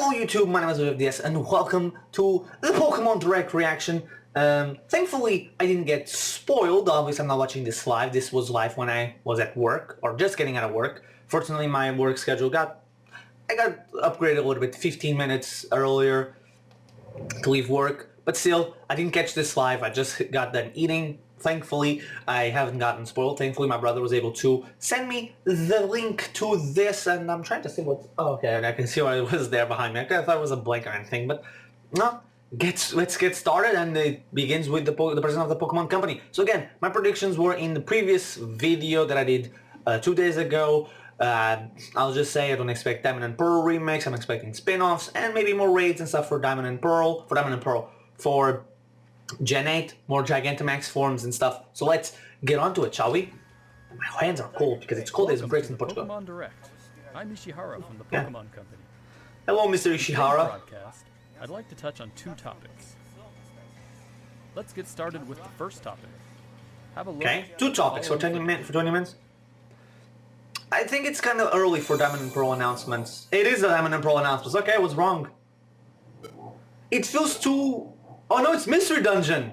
Hello YouTube, my name is VFDS and welcome to the Pokemon Direct reaction. Thankfully I didn't get spoiled. Obviously I'm not watching this live. This was live when I was at work or just getting out of work. Fortunately my work schedule got upgraded a little bit, 15 minutes earlier to leave work. But still, I didn't catch this live. I just got done eating. Thankfully, I haven't gotten spoiled. Thankfully, my brother was able to send me the link to this, and I'm trying to see what... Oh, okay, and I can see what it was there behind me. I thought it was a blank or anything, but no. Let's get started, and it begins with the president of the Pokemon Company. So again, my predictions were in the previous video that I did 2 days ago. I'll just say I don't expect Diamond and Pearl remakes. I'm expecting spin-offs and maybe more raids and stuff for Diamond and Pearl. For Gen 8, more Gigantamax forms and stuff. So let's get on to it, shall we? My hands are cold because it's cold as it breaks in Portugal. Pokemon Direct. I'm Ishihara from the Pokemon Company. Hello, Mr. Ishihara. Broadcast, I'd like to touch on 2 topics. Let's get started with the first topic. Have a look. Okay, 2 topics for 20 minutes. I think it's kind of early for Diamond and Pearl announcements. It is a Diamond and Pearl announcements. Okay, I was wrong. It feels too... Oh no, it's Mystery Dungeon!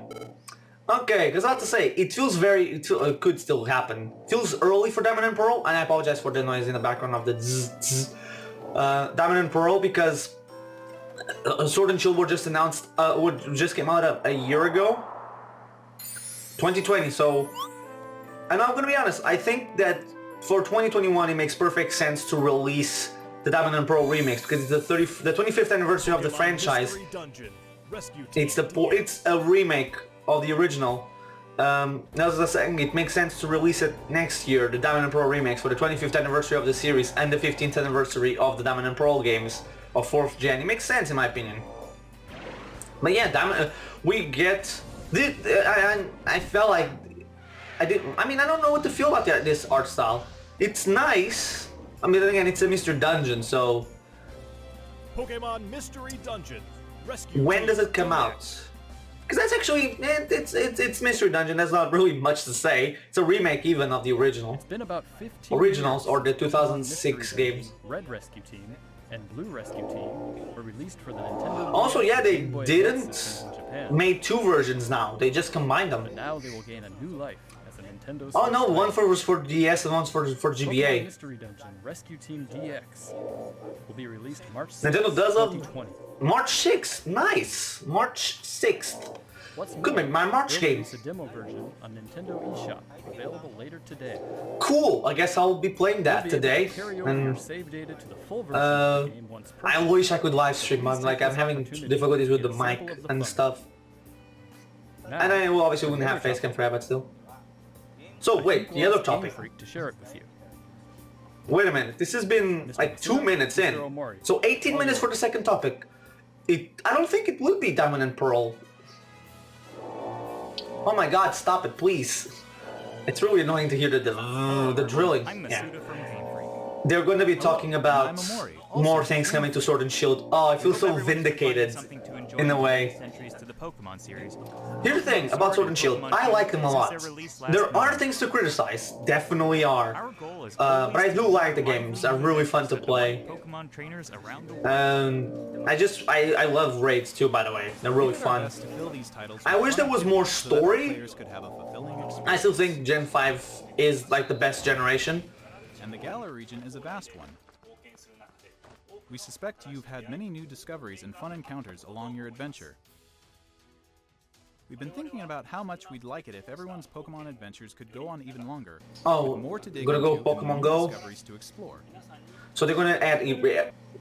Okay, because I have to say, it feels very... It could still happen. Feels early for Diamond and Pearl, and I apologize for the noise in the background of the zzz, zzz. Diamond and Pearl, because Sword and Shield were just announced, just came out a year ago. 2020, so... And I'm gonna be honest, I think that for 2021 it makes perfect sense to release the Diamond and Pearl remakes, because it's the 25th anniversary of the franchise. It's a remake of the original. As I was saying, it makes sense to release it next year, the Diamond and Pearl remakes, for the 25th anniversary of the series and the 15th anniversary of the Diamond and Pearl games of 4th gen. It makes sense in my opinion. But yeah, we get... I felt like... I don't know what to feel about this art style. It's nice. I mean, again, it's a Mr. Dungeon, so... Pokemon Mystery Dungeon. Rescue when does it come out? Because that's actually... It's Mystery Dungeon, there's not really much to say. It's a remake even of the original. It's been about 15 originals, years or the 2006 games. Red Rescue Team and Blue Rescue Team were released for the Nintendo... Also, yeah, they Game Boy didn't systems in Japan. make 2 versions now. They just combined them. But now they will gain a new life as a Nintendo... Oh no, one was for DS and one's for Pokemon GBA. Mystery Dungeon Rescue Team DX will be released March 6th, Nintendo does have 2020. March 6th. Nice. March 6th. What's Could more, make my March they'll game. release a demo version on Nintendo eShop, available later today. Cool. I guess I'll be playing that You'll be able today. to carry over And your save data to the full version of the game once I purchased. wish I could live stream. I'm having Opportunity difficulties with to the get a mic sample of the and fun. stuff. Now, And I will obviously the wouldn't have other facecam topic. for that, but still. So I wait, think the we'll other ask Game topic. Freak to share it with you. Wait a minute. This has been Mr. like 2 Mitsuru, minutes Mr. in. Omori. So 18 All minutes for the yours. second topic. I don't think it would be Diamond and Pearl. Oh my god, stop it, please. It's really annoying to hear the drilling. I'm Yeah. Masuda from Game Freak. They're going to be talking about I'm Omori, also more from things Game coming to Sword and Shield. Oh, I feel Hope so everyone's been vindicated finding something to enjoy in a the way. entries to the Pokemon series. Here's the thing about Sword and Shield. I like them a lot. Since their release last There are month. things to criticize, definitely are. Our goal is But I always do to like the provide games. new They're really fun to adventures play. Pokemon trainers around the world. I love raids too, by the way. They're really We did our fun. best to fill these titles I with wish there fun was more activities so that story. players could have a fulfilling experience. I still think Gen 5 is like the best generation. And the Galar region is a vast one. We suspect you've had many new discoveries and fun encounters along your adventure. We've been thinking about how much we'd like it if everyone's Pokemon adventures could go on even longer. Oh, with more to dig gonna go into and Pokemon more Go. discoveries to explore. So they're gonna add...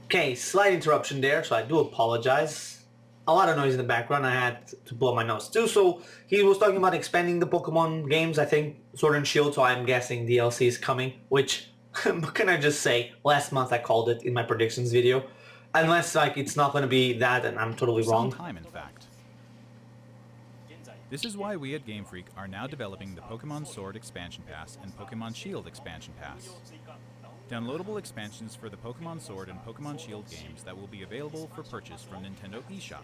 Okay, slight interruption there, so I do apologize. A lot of noise in the background, I had to blow my nose too. So he was talking about expanding the Pokemon games, I think Sword and Shield, so I'm guessing DLC is coming, which... What can I just say? Last month I called it in my predictions video. Unless like it's not gonna be that and I'm totally For wrong. some time, in fact. This is why we at Game Freak are now developing the Pokemon Sword Expansion Pass and Pokemon Shield Expansion Pass. Downloadable expansions for the Pokemon Sword and Pokemon Shield games that will be available for purchase from Nintendo eShop.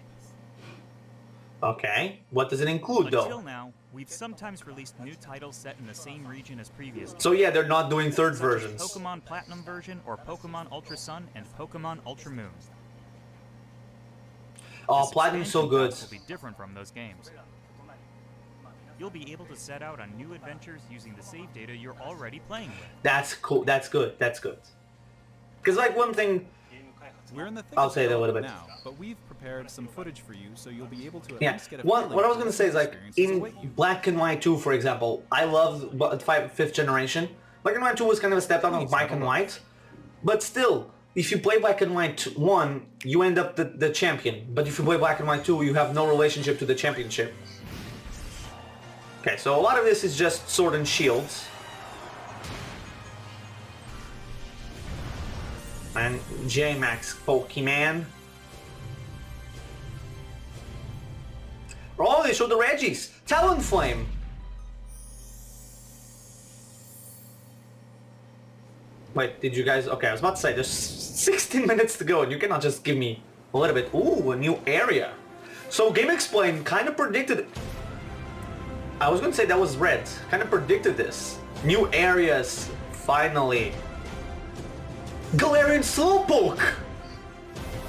Okay, what does it include Until though? now, we've sometimes released new titles set in the same region as previous. So yeah, they're not doing third such as versions. Pokemon Platinum version or Pokemon Ultra Sun and Pokemon Ultra Moon. Oh, This Platinum's so expansion good. pass will be different from those games. You'll be able to set out on new adventures using the save data you're already playing with. That's cool. That's good. That's good. Because like one thing, We're in the thick I'll of say that a little development bit. now, but we've prepared some footage for you so you'll be able to at yeah. least get a What feeling what I was for gonna what say is like experiences in await you. Black and White 2, for example, I loved 5th generation. Black and White 2 was kind of a step down of Black and White, but still, if you play Black and White 1, you end up the champion. But if you play Black and White 2, you have no relationship to the championship. Okay, so a lot of this is just sword and shields. And J-Max Pokemon. Oh, they showed the Regis! Talonflame! Wait, did you guys... Okay, I was about to say, there's 16 minutes to go and you cannot just give me a little bit... Ooh, a new area. So Game Explain kind of predicted... I was gonna say that was red. Kind of predicted this. New areas, finally. Galarian Slowpoke!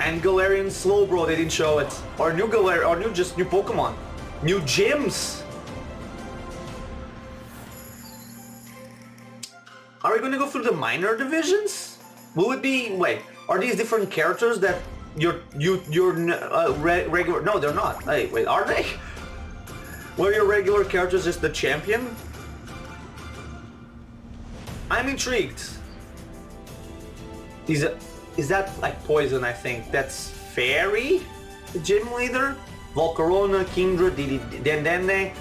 And Galarian Slowbro, they didn't show it. Or new Galarian, or just new Pokemon. New gyms. Are we gonna go through the minor divisions? Will it be, wait, are these different characters that you're regular, no they're not. Hey, wait, are they? Were your regular characters just the champion? I'm intrigued. Is that like Poison, I think? That's Fairy? The gym leader? Volcarona, Kingdra, Dendenne.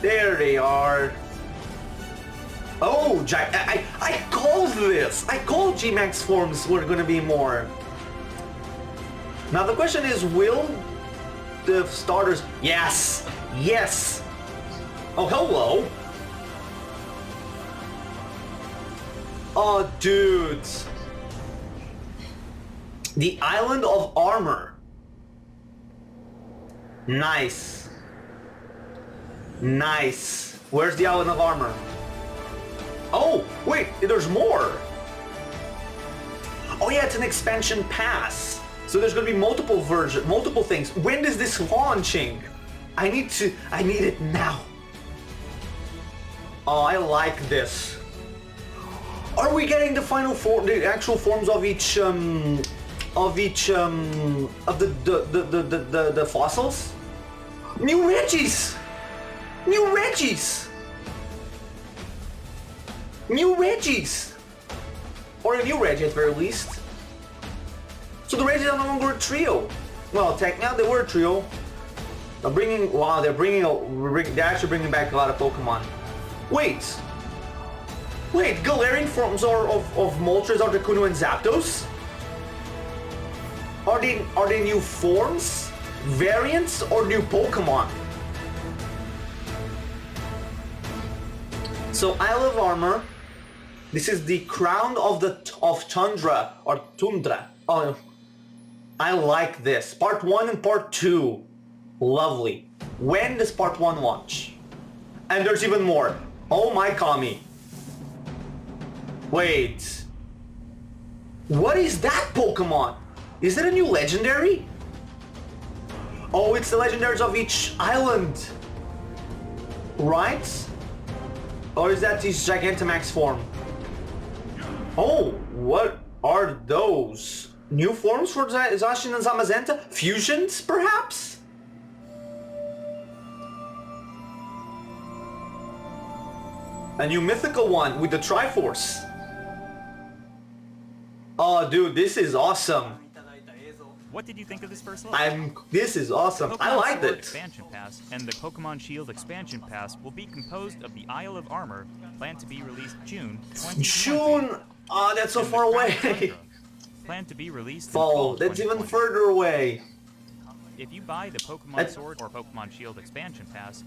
There they are. Oh, I called this! I called G-Max forms were gonna be more. Now the question is, will the starters... Yes! Yes! Oh, hello! Oh, dudes! The Island of Armor. Nice. Nice. Where's the Island of Armor? Oh, wait, there's more. Oh yeah, it's an expansion pass. So there's gonna be multiple versions, multiple things. When is this launching? I need it now. Oh, I like this. Are we getting the final form, the actual forms of each of the fossils? New Regis! New Regis! New Regis! Or a new Reggie at the very least. So the Regis are no longer a trio. Well, technically they were a trio. They're bringing, wow, they're actually bringing back a lot of Pokemon. Wait, Galarian forms are of Moltres, Articuno, and Zapdos? Are they new forms, variants, or new Pokemon? So Isle of Armor. This is the Crown of Tundra or Tundra. Oh, I like this. Part 1 and Part 2. Lovely. When does Part 1 launch? And there's even more. Oh my Kami. Wait. What is that Pokemon? Is it a new legendary? Oh, it's the legendaries of each island. Right? Or is that his Gigantamax form? Oh, what are those? New forms for Zacian and Zamazenta? Fusions, perhaps? A new mythical one with the Triforce. Oh, dude, this is awesome. What did you think of this first look? This is awesome. Pokemon I liked Sword it. Expansion Pass and the Pokemon Shield Expansion Pass will be composed of the Isle of Armor, planned to be released June 2020. June! Ah, that's so and the far Crown away. Tundra, planned to be released in Fall, fall that's even 2020. further away. If you buy the Pokemon That's- Sword or Pokemon Shield Expansion Pass,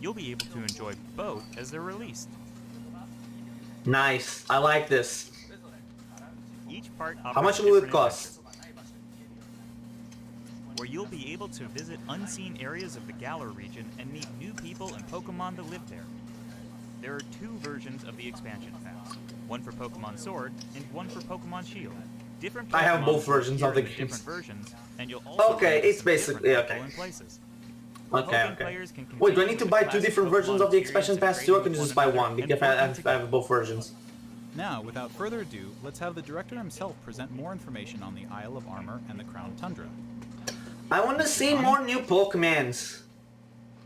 you'll be able to enjoy both as they're released. Nice. I like this. Each part How much offers will it different cost? adventures, where you'll be able to visit unseen areas of the Galar region and meet new people and Pokemon that live there. There are two versions of the expansion pass, one for Pokemon Sword and one for Pokemon Shield. Different I have Pokemon both will versions of appear the in games. different versions, and you'll also Okay, find it's some basically- different okay. polling places. Okay, Hoping okay. players can Wait, do I continue need to with buy the two classic different versions Pokemon of the experience expansion of pass too, or can I trading just with buy one one? another Because and I working have, I have both versions. Now, without further ado, let's have the director himself present more information on the Isle of Armor and the Crown Tundra. I want to see more new Pokemons.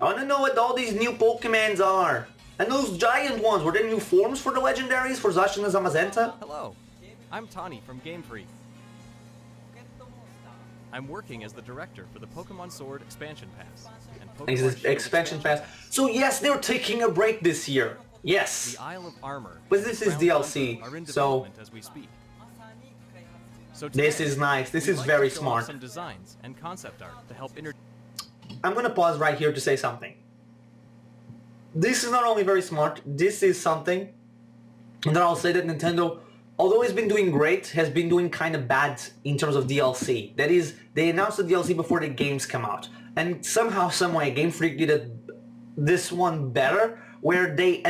I want to know what all these new Pokemons are. And those giant ones, were there new forms for the legendaries for Zacian and Zamazenta? Hello, I'm Tani from Game Freak. I'm working as the director for the Pokemon Sword Expansion Pass and Pokemon Is this Shield expansion pass? So yes, they're taking a break this year. Yes. The Isle of Armor. But and this the is Crown DLC, Tundra are in so- development as we speak. So This today, is nice. This we'd is like very to show off smart. some designs and concept art to help I'm gonna pause right here to say something. This is not only very smart, this is something that I'll say that Nintendo, although it's been doing great, has been doing kind of bad in terms of DLC. That is, they announced the DLC before the games come out. And somehow, someway, Game Freak did this one better, where they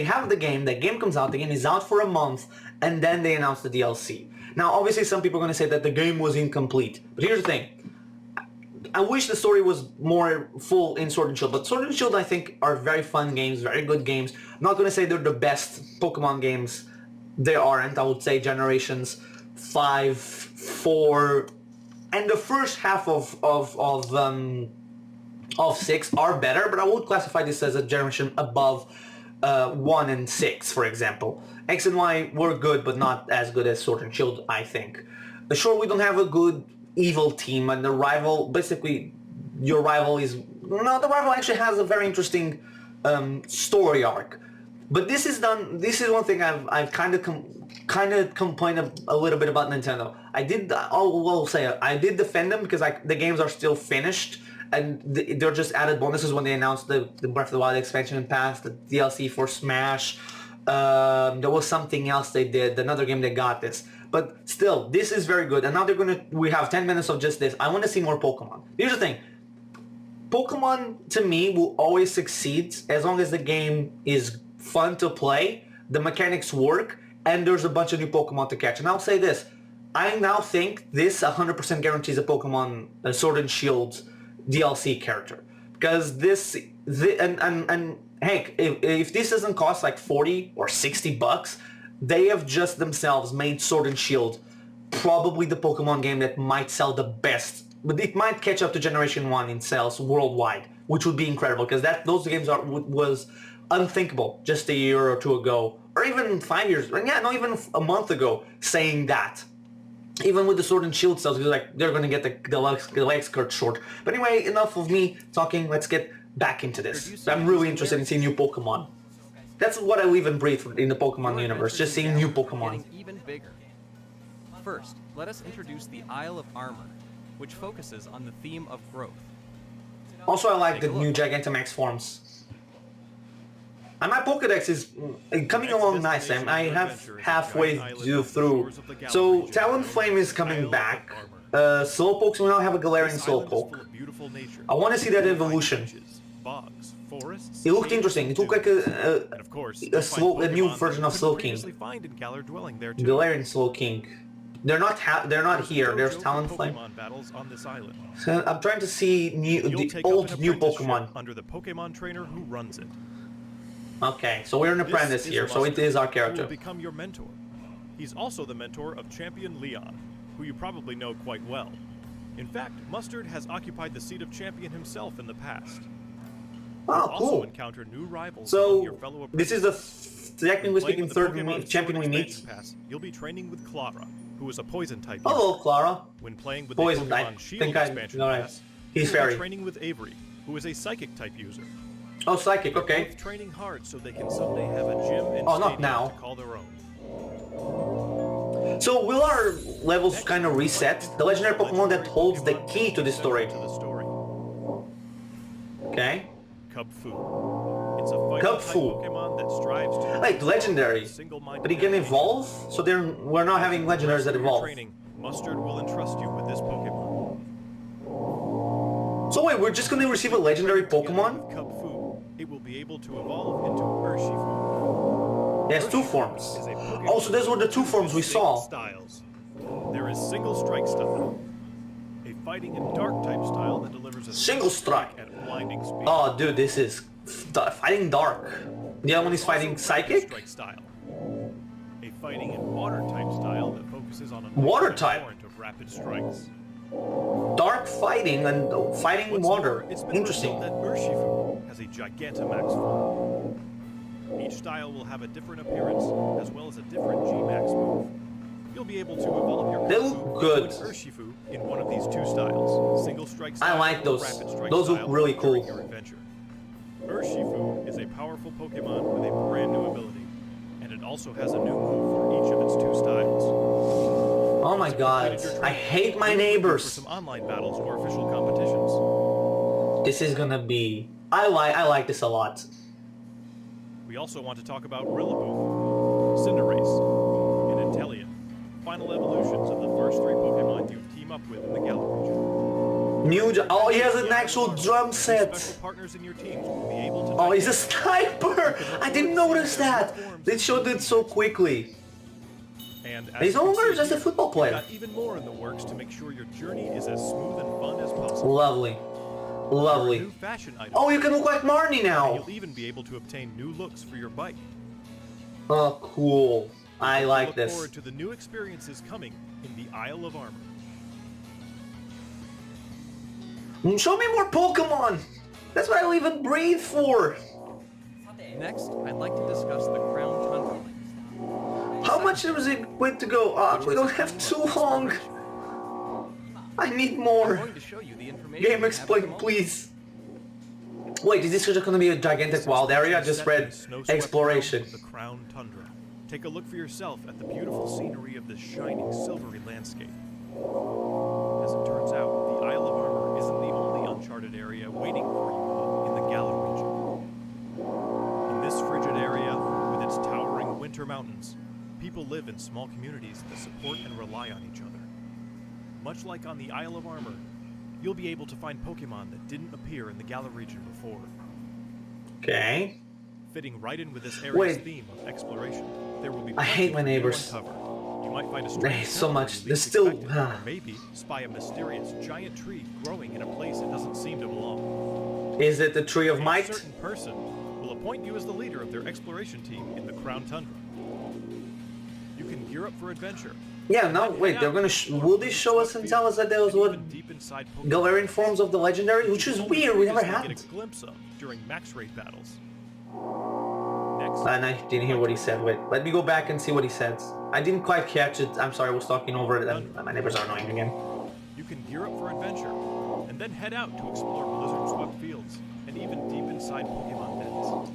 have the game comes out, the game is out for a month, and then they announce the DLC. Now, obviously, some people are going to say that the game was incomplete. But here's the thing. I wish the story was more full in Sword and Shield, but Sword and Shield I think are very fun games, very good games. I'm not going to say they're the best Pokemon games. They aren't. I would say Generations 5, 4, and the first half of 6 are better, but I would classify this as a generation above 1 and 6, for example. X and Y were good, but not as good as Sword and Shield, I think. Sure, we don't have a good evil team, and the rival, basically, your rival is... No, the rival actually has a very interesting story arc. But this is one thing I've kind of complained a little bit about Nintendo. I did defend them because the games are still finished, and they're just added bonuses when they announced the Breath of the Wild expansion pass, the DLC for Smash. There was something else they did, another game that got this. But still, this is very good. And now we have 10 minutes of just this. I want to see more Pokemon. Here's the thing. Pokemon, to me, will always succeed as long as the game is fun to play, the mechanics work, and there's a bunch of new Pokemon to catch. And I'll say this. I now think this 100% guarantees a Pokemon Sword and Shield DLC character. Because heck, if this doesn't cost like 40 or 60 bucks, they have just themselves made Sword and Shield probably the Pokemon game that might sell the best. But it might catch up to Generation 1 in sales worldwide, which would be incredible, because those games was unthinkable just a year or two ago, or even 5 years, not even a month ago, saying that. Even with the Sword and Shield sales, they're going to get the legs cut short. But anyway, enough of me talking, let's get back into this. I'm really interested in seeing new Pokemon. That's what I live and breathe in the Pokemon universe, just seeing new Pokemon. Getting even bigger. First, let us introduce the Isle of Armor, which focuses on the theme of growth. Also, I like the Take a new look. Gigantamax forms. And my Pokedex is coming along nice. I have halfway through. So, Talonflame is coming back. Slowpokes, we now have a Galarian Slowpoke. I want to see that evolution. Bogs, forests, It looked caves, interesting. It looked like and of course, a you'll find new Pokemon version of that you couldn't Slowking. previously find in Galar Dwelling there too. Galarian Slowking. They're not here. There's Dojo Talonflame. Pokemon battles on this island. So I'm trying to see You'll the take up old an new apprenticeship Pokemon. under the Pokemon trainer who runs it. Okay, so we're an apprentice This is here, so it Mustard, is our who character. will become your mentor. He's also the mentor of Champion Leon, who you probably know quite well. In fact, Mustard has occupied the seat of champion himself in the past. Oh, Also cool. encounter new rivals among your So fellow this is the technically Playing speaking with the third Pokemon champion we Sword meet. Expansion Pass, you'll be training with Clara, who is a poison type. Hello, Clara. When playing with Poison the Pokemon type. Shield Think I Expansion know Pass, He's you'll be fairy. training with Avery, who is a psychic type user. Oh, psychic. They're Okay. both training hard so they can someday have a gym and Oh, not stadium now. to call their own. So will our levels kind of reset? The legendary Pokemon that holds the key to the story. To the story. Okay. Cubfu. It's a fighting type Cubfu. Pokemon that strives to Like legendary, single-minded but he can dedication. evolve. So we're not having legendaries that For your evolve. training, Mustard will entrust you with this Pokemon. So wait, we're just gonna receive a legendary Pokemon? With Cubfu, it will be able to evolve into Urshifu. It has two forms. Is a Pokemon Oh, so those were the two with forms we distinct saw. Styles. There is Single Strike style, a fighting and dark type style that delivers a Single strike. at blinding speed. Oh, dude, this is fighting dark. The other one is fighting Also, psychic? Strike style, a fighting and water type style that focuses on a Water infinite type? torrent of rapid strikes. Dark fighting and fighting What's water. more, it's been Interesting. revealed that Urshifu has a Gigantamax form. Each style will have a different appearance, as well as a different G-Max move. You'll be able to evolve your They Kung look Fu good. into an Urshifu in one of these two styles, Single Strike style I like or those. Rapid Strike Those look style really during cool. your adventure. Urshifu is a powerful Pokemon with a brand new ability, and it also has a new move for each of its two styles. Oh my Once you've god. completed your I training, hate my you'll be looking for neighbors. some online battles or official competitions. This is gonna be... I like this a lot. We also want to talk about Rillaboom, Cinderace, and Inteleon, final evolutions of the first three Pokemon you team up with in the Galar region. Oh, he has an actual drum Special set. partners in your teams will be able to Oh, he's a sniper! I didn't notice that! They showed it so quickly. And as He's you no can longer see just a here, football we've player. got even more in the works to make sure your journey is as smooth and fun as possible. Lovely. There are Lovely. new fashion items. Oh, you can look like Marnie and now! you'll even be able to obtain new looks for your bike. Oh, cool. I like Look this. forward to the new experiences coming in the Isle of Armor. Show me more Pokemon! That's what I live and breathe for! Next, I'd like to discuss the Crown Tundra Links. How much is it going to go? We don't have too long. I need I'm more. going to show you the information. Game we have at the explain, moment. please. Wait, is this just gonna be a gigantic wild area? I just read Snow-swept exploration. realms of the Crown Tundra. Take a look for yourself at the beautiful scenery of this shining, silvery landscape. As it turns out, the Isle of Armor isn't the only uncharted area waiting for you in the Galar region. In this frigid area, with its towering winter mountains, people live in small communities that support and rely on each other. Much like on the Isle of Armor, you'll be able to find Pokemon that didn't appear in the Galar region before. Okay. Fitting right in with this area's Wait. theme of exploration, there will be I hate plenty my for you to neighbors. uncover. You might find a They strange hate so temple much. you They're least still- expected, or maybe spy a mysterious giant tree growing in a place it doesn't seem to belong. Is it the Tree of A Might? certain person will appoint you as the leader of their exploration team in the Crown Tundra. You can gear up for adventure. Yeah, no, wait, they're gonna will they show us and tell us that there was what Even deep inside Pokemon Galarian forms of the legendary? Which is weird, we never previously had. get a glimpse of during max rate battles. Next, And I didn't hear what he said. Wait, let me go back and see what he said. I didn't quite catch it. I'm sorry, I was talking over it and my neighbors are annoying again. you can gear up for adventure, and then head out to explore blizzard-swept fields, and even deep inside Pokemon dens,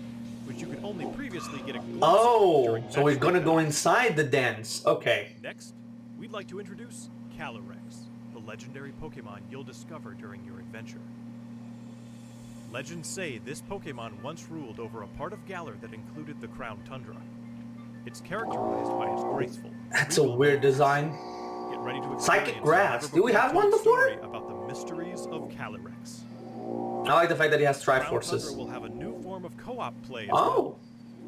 which you could only previously get a glimpse of Oh, during so we're match gonna rate go battles. inside the dens. Okay. Next, we'd like to introduce Calyrex, the legendary Pokemon you'll discover during your adventure. Legends say this Pokemon once ruled over a part of Galar that included the Crown Tundra. It's characterized by its graceful, That's a regal weird appearance. design. Get ready to Psychic experience grass. a Do we have one never-before-told before? story about the mysteries of Calyrex. I like the fact that he has Crown Triforces. Tundra will have a new form of co-op play as Oh,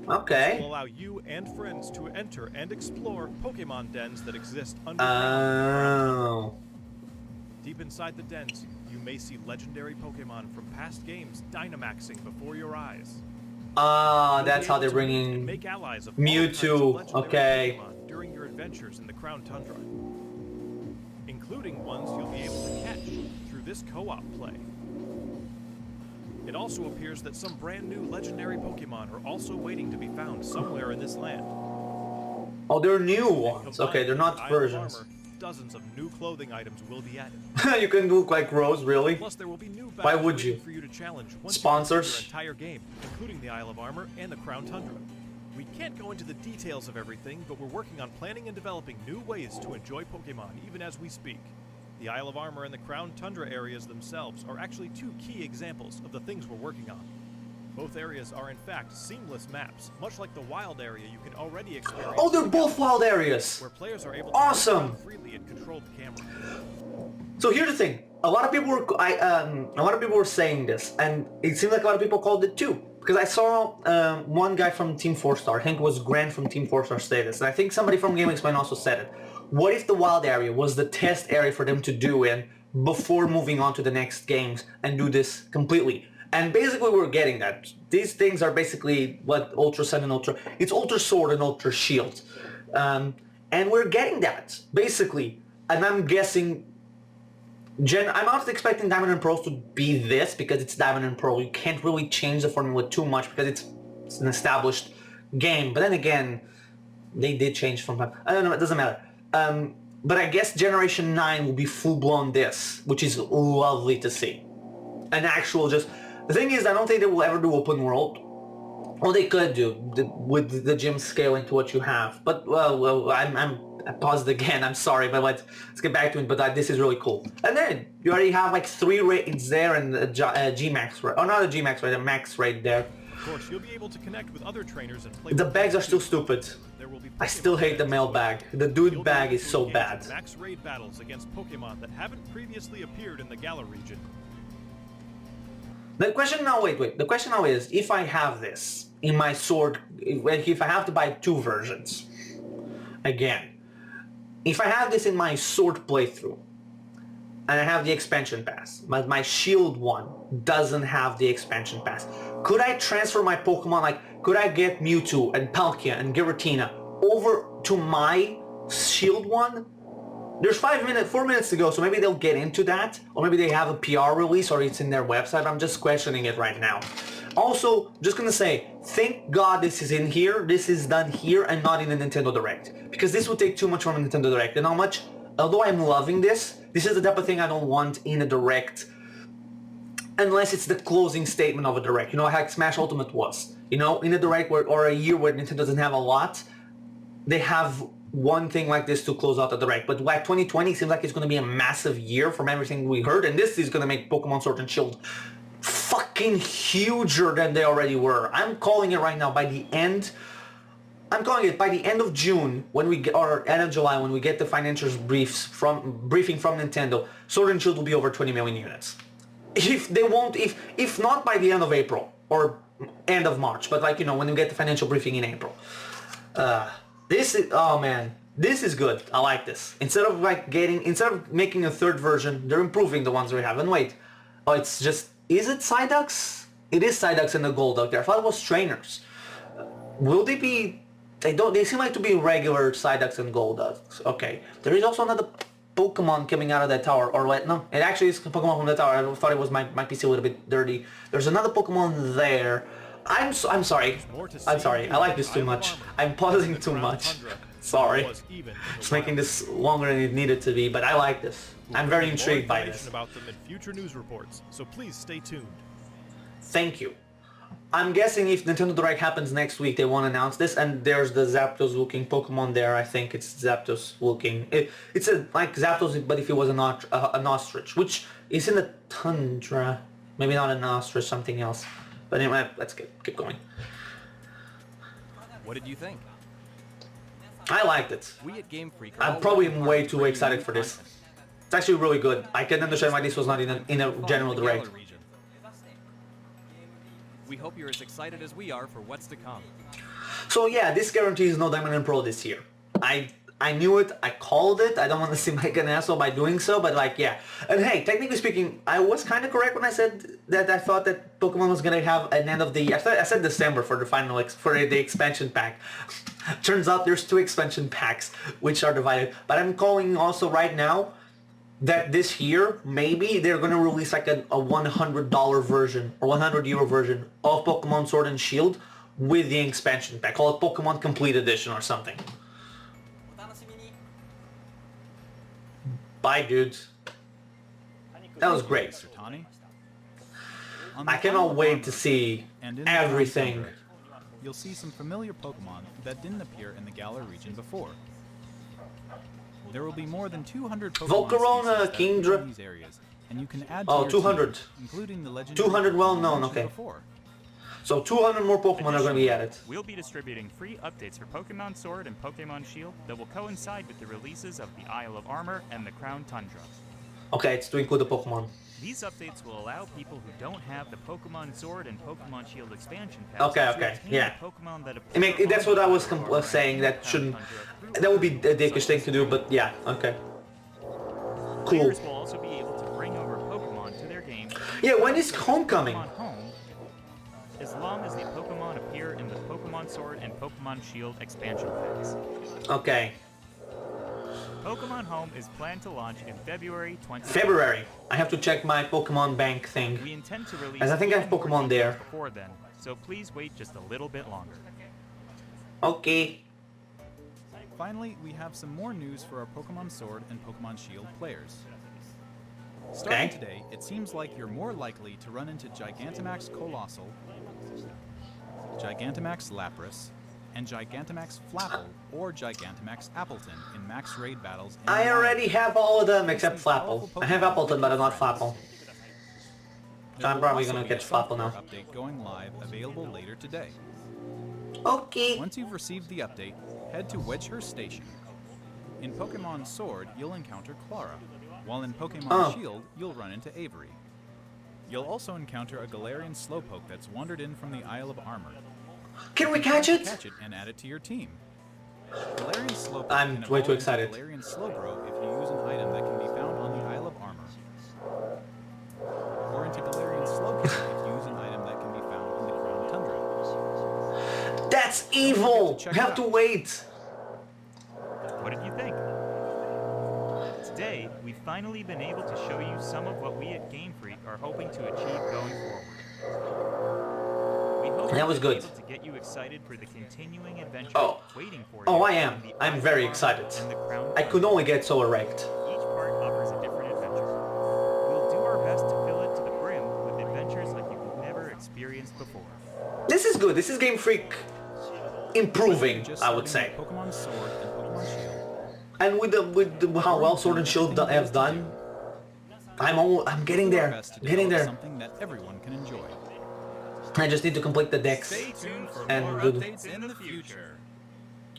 well. okay. This will allow you and friends to enter and explore Pokemon dens that exist underground. Oh. Deep inside the dens, you may see legendary Pokemon from past games Dynamaxing before your eyes. Ah, You'll be that's how able they're to meet and bringing make allies of all Mewtwo, types of legendary okay. Pokemon during your adventures in the Crown Tundra, including ones you'll be able to catch through this co-op play. It also appears that some brand new legendary Pokemon are also waiting to be found somewhere in this land. Oh, they're new ones. Combined Okay, they're with not the Isle of versions. Armor, dozens of new clothing items will be added. You can look like Rose, really? Plus, there will be new Why battles would waiting you? for you to challenge once Sponsors? you complete your entire game, including the Isle of Armor and the Crown Tundra. We can't go into the details of everything, but we're working on planning and developing new ways to enjoy Pokemon even as we speak. The Isle of Armor and the Crown Tundra areas themselves are actually two key examples of the things we're working on. Both areas are in fact seamless maps, much like the wild area you can already experience. Oh, they're both wild areas. where players are able to Awesome. move around freely and control the camera. So here's the thing. A lot of people were saying this, and it seemed like a lot of people called it too. Because I saw one guy from Team 4 Star, I think it was Grant from Team 4 Star Status, and I think somebody from Game Explain also said it. what if the wild area was the test area for them to do in before moving on to the next games and do this completely? And basically we're getting that. These things are basically what Ultra Sun and Ultra... It's Ultra Sword and Ultra Shield. And we're getting that, basically. And I'm guessing... I'm not expecting Diamond and Pearl to be this, because it's Diamond and Pearl. You can't really change the formula too much, because it's an established game. But then again, they did change from time. I don't know, it doesn't matter. But I guess Generation 9 will be full-blown this, which is lovely to see. An actual just... The thing is, I don't think they will ever do open world. Well, they could do, with the gym scaling to what you have. But, well I paused again, I'm sorry, but let's get back to it. But this is really cool. And then, you already have like 3 raids there and a G-Max raid. Oh, not a G-Max raid, a Max raid there. Of course, you'll be able to connect with other trainers and play. The bags are still stupid. I still hate the mail bag. The dude bag is so bad. Max raid battles against Pokemon that haven't previously appeared in the Galar region. The question now, wait. The question now is, if I have this in my sword, if I have to buy 2 versions, again, if I have this in my sword playthrough, and I have the expansion pass, but my shield one doesn't have the expansion pass, could I transfer my Pokemon, like, could I get Mewtwo and Palkia and Giratina over to my shield one? There's 4 minutes to go, so maybe they'll get into that, or maybe they have a PR release, or it's in their website. I'm just questioning it right now. Also, just gonna say, thank God this is in here, this is done here, and not in the Nintendo Direct, because this would take too much from a Nintendo Direct, and how much, although I'm loving this is the type of thing I don't want in a Direct, unless it's the closing statement of a Direct, you know, how Smash Ultimate was, you know, in a Direct or a year where Nintendo doesn't have a lot, they have one thing like this to close out the Direct. But like 2020 seems like it's going to be a massive year from everything we heard, and this is going to make Pokemon Sword and Shield fucking huger than they already were. I'm calling it right now, by the end of June, when we get, or end of July, when we get the financials briefing from Nintendo, Sword and Shield will be over 20 million units. If not by the end of April or end of March, but like, you know, when we get the financial briefing in April. This is, oh man, this is good. I like this. Instead of making a 3rd version, they're improving the ones we have. And wait, oh, it's just, is it Psyducks? It is Psyducks and the Golduck there. I thought it was trainers. Will they be, they seem like to be regular Psyducks and Golducks. Okay. There is also another Pokemon coming out of that tower, or what? No, it actually is a Pokemon from the tower. I thought it was my PC a little bit dirty. There's another Pokemon there. I'm sorry. I like this too much. I'm pausing too much. Sorry. It's making this longer than it needed to be, but I like this. I'm very intrigued by this. About them in future news reports, so please stay tuned. Thank you. I'm guessing if Nintendo Direct happens next week, they won't announce this, and there's the Zapdos looking Pokemon there. I think it's Zapdos looking. It's like Zapdos, but if it was an ostrich, which is in the tundra. Maybe not an ostrich, something else. But anyway, let's keep going. What did you think? I liked it. We at Game Freak I'm probably way too excited for this. It's actually really good. I can understand why this was not in a general Direct. We hope you're as excited as we are for what's to come. So yeah, this guarantees no Diamond and Pearl this year. I knew it, I called it, I don't want to seem like an asshole by doing so, but like, yeah. And hey, technically speaking, I was kind of correct when I said that I thought that Pokemon was going to have an end of the... I said December for the final, for the expansion pack. Turns out there's 2 expansion packs, which are divided. But I'm calling also right now that this year, maybe they're going to release like a $100 version, or €100 version of Pokemon Sword and Shield with the expansion pack. Call it Pokemon Complete Edition or something. Bye, dudes. That was great. Mr. Tani. I cannot wait to see everything. You'll see some familiar Pokemon that didn't appear in the Galar region before. There will be more than 200 Pokemon Volcarona, Kingdra. in these areas, and you can add to Oh, your 200. team, including the legendary 200 well-known, mentioned okay. before. So 200 more Pokemon are going to be added. We'll be distributing free updates for Pokemon Sword and Pokemon Shield that will coincide with the releases of the Isle of Armor and the Crown Tundra. Okay, it's to include the Pokemon. These updates will allow people who don't have the Pokemon Sword and Pokemon Shield expansion pass Okay, to okay, obtain yeah. the Pokemon that I mean, appear that's on what I the was Isle of saying. That Armor shouldn't. Tundra That would be a dickish such thing as to do, but yeah, okay. Cool. Players will also be able to bring over Pokemon to their game. Yeah, when is Homecoming? Pokemon Home, as long as the Pokemon appear in the Pokemon Sword and Pokemon Shield expansion packs. Okay. Pokemon Home is planned to launch in February 2020. February. I have to check my Pokemon Bank thing. We intend to release As I think I have even more Pokemon details there. before then, so please wait just a little bit longer. Okay. Finally, we have some more news for our Pokemon Sword and Pokemon Shield players. Starting Okay. today, it seems like you're more likely to run into Gigantamax Colossal, Gigantamax Lapras, and Gigantamax Flapple or Gigantamax Appleton in max raid battles. In I the already wild. have all of them except These Flapple. powerful I have Pokemon Appleton, but I'm not with your Flapple. There I'm will probably also gonna be a catch Flapple software now. update going live, available later today. Okay. Once you've received the update, head to Wedgehurst Station. In Pokemon Sword, you'll encounter Clara, while in Pokemon Oh. Shield, you'll run into Avery. You'll also encounter a Galarian Slowpoke that's wandered in from the Isle of Armor. Can we catch it? Catch it and add it to your team. Galarian Slowpoke I'm can way evolve too into excited. Galarian Slowbro if you use an item that can be found on the Isle of Armor. Or into Galarian Slowpoke if you use an item that can be found in the Crown Tundra. That's evil. check We it have out. to wait. What did you think? Today, we've finally been able to show you some of what we at Game Freak are hoping to achieve going forward. We hope That was we've good. been able to get you excited for the continuing adventure Oh. waiting for you. Oh, I am. in the I'm Isle very of Armor excited. and the Crown I could Tundra. only get so erect. Each part offers a different adventure. We'll do our best to fill it to the brim with adventures like you've never experienced before. This is good. This is Game Freak improving, Just I would starting say. with Pokemon Sword and Pokemon Shield. And with the, how well Sword and Shield have done, I'm getting Do our there. best to Getting develop there. Something that everyone can enjoy. I just need to complete the decks. Stay tuned for And more good. updates in the future.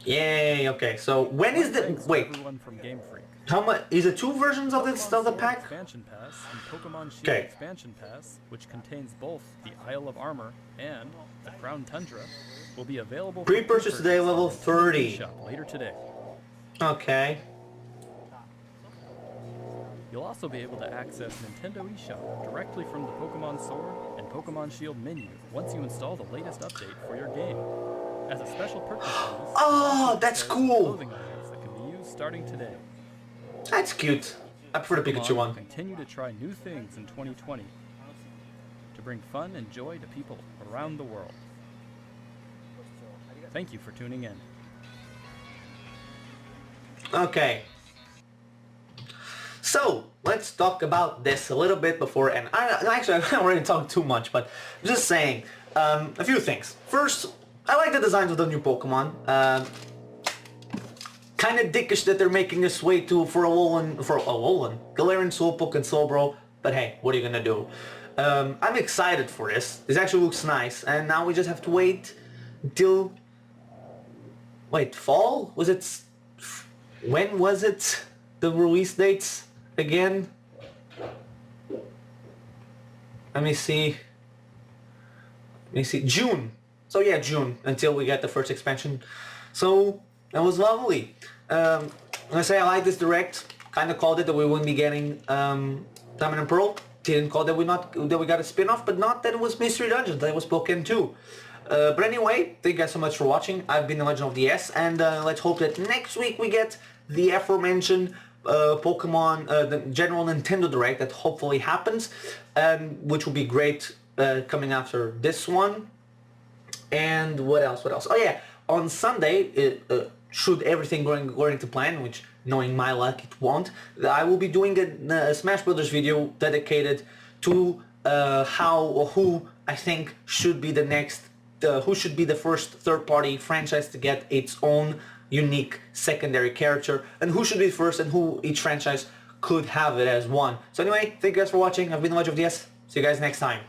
Yay, okay. So when is the Thanks to wait, everyone from Game Freak. how much is it, two versions of this Pokemon of the Sword pack? Expansion Pass and Pokemon Shield Okay. Expansion Pass, which contains both the Isle of Armor and the Crown Tundra, will be available for Pre-purchase today, level on the 30. shop later today. Okay. You'll also be able to access Nintendo eShop directly from the Pokemon Sword and Pokemon Shield menu once you install the latest update for your game. As a special purchase bonus, Oh, that's there's cool. clothing items that can be used starting today. That's cute. I prefer the Pokemon Pikachu will one. continue to try new things in 2020 to bring fun and joy to people around the world. Thank you for tuning in. Okay. So let's talk about this a little bit before, and actually I already talked too much, but I'm just saying a few things. First, I like the designs of the new Pokemon. Kind of dickish that they're making this way for a Galarian Slowpoke and Slowbro, but hey, what are you gonna do? I'm excited for this. This actually looks nice, and now we just have to wait until fall? Was it? When was it? The release dates again? Let me see. June. So yeah, June until we get the first expansion. So that was lovely. I say I like this direct. Kind of called it that we wouldn't be getting Diamond and Pearl. Didn't call that we got a spin-off, but not that it was Mystery Dungeons. That it was Pokken 2. But anyway, thank you guys so much for watching. I've been the Legend of the S, and let's hope that next week we get the aforementioned Pokemon, the general Nintendo Direct that hopefully happens, which will be great coming after this one. And what else? Oh yeah, on Sunday, should everything going to plan, which knowing my luck it won't, I will be doing a Smash Brothers video dedicated to who I think should be the next. Who should be the first third-party franchise to get its own unique secondary character, and who should be first, and who each franchise could have it as one. So anyway, thank you guys for watching. I've been the Legend of the S. See you guys next time.